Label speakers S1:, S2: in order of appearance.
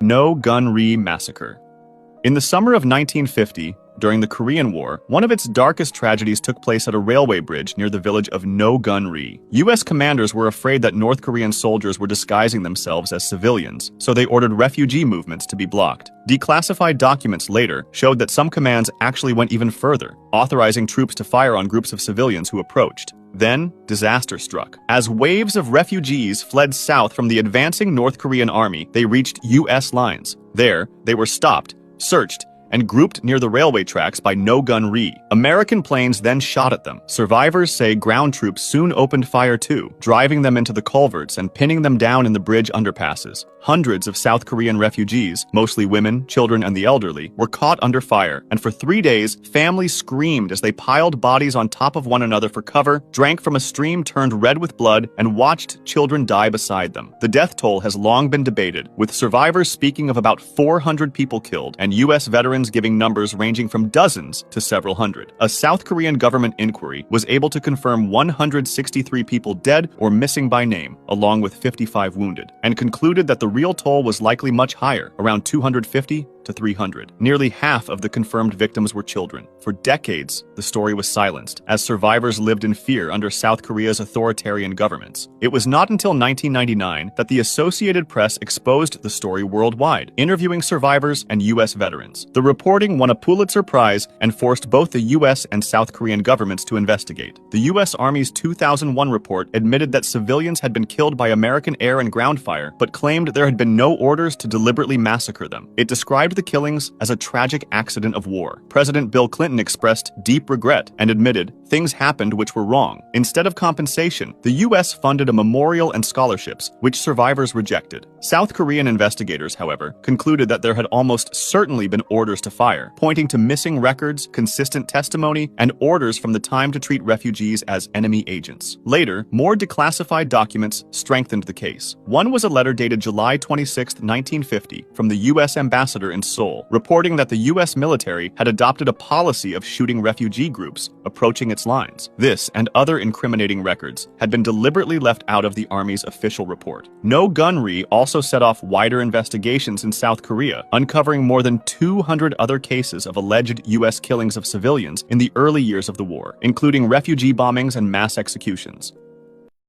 S1: No Gun Ri Massacre. In the summer of 1950, during the Korean War, one of its darkest tragedies took place at a railway bridge near the village of No Gun Ri. U.S. commanders were afraid that North Korean soldiers were disguising themselves as civilians, so they ordered refugee movements to be blocked. Declassified documents later showed that some commands actually went even further, authorizing troops to fire on groups of civilians who approached. Then, disaster struck. As waves of refugees fled south from the advancing North Korean army, they reached U.S. lines. There, they were stopped, searched, and grouped near the railway tracks by No Gun Ri. American planes then shot at them. Survivors say ground troops soon opened fire too, driving them into the culverts and pinning them down in the bridge underpasses. Hundreds of South Korean refugees, mostly women, children, and the elderly, were caught under fire, and for 3 days, families screamed as they piled bodies on top of one another for cover, drank from a stream turned red with blood, and watched children die beside them. The death toll has long been debated, with survivors speaking of about 400 people killed, and U.S. veterans giving numbers ranging from dozens to several hundred. A South Korean government inquiry was able to confirm 163 people dead or missing by name, along with 55 wounded, and concluded that the real toll was likely much higher, around 250 to 300. Nearly half of the confirmed victims were children. For decades, the story was silenced, as survivors lived in fear under South Korea's authoritarian governments. It was not until 1999 that the Associated Press exposed the story worldwide, interviewing survivors and U.S. veterans. The reporting won a Pulitzer Prize and forced both the U.S. and South Korean governments to investigate. The U.S. Army's 2001 report admitted that civilians had been killed by American air and ground fire, but claimed there had been no orders to deliberately massacre them. It described the killings as a tragic accident of war. President Bill Clinton expressed deep regret and admitted things happened which were wrong. Instead of compensation, the U.S. funded a memorial and scholarships, which survivors rejected. South Korean investigators, however, concluded that there had almost certainly been orders to fire, pointing to missing records, consistent testimony, and orders from the time to treat refugees as enemy agents. Later, more declassified documents strengthened the case. One was a letter dated July 26, 1950, from the U.S. ambassador in Seoul, reporting that the U.S. military had adopted a policy of shooting refugee groups approaching its lines. This and other incriminating records had been deliberately left out of the Army's official report. No Gun Ri also set off wider investigations in South Korea, uncovering more than 200 other cases of alleged U.S. killings of civilians in the early years of the war, including refugee bombings and mass executions.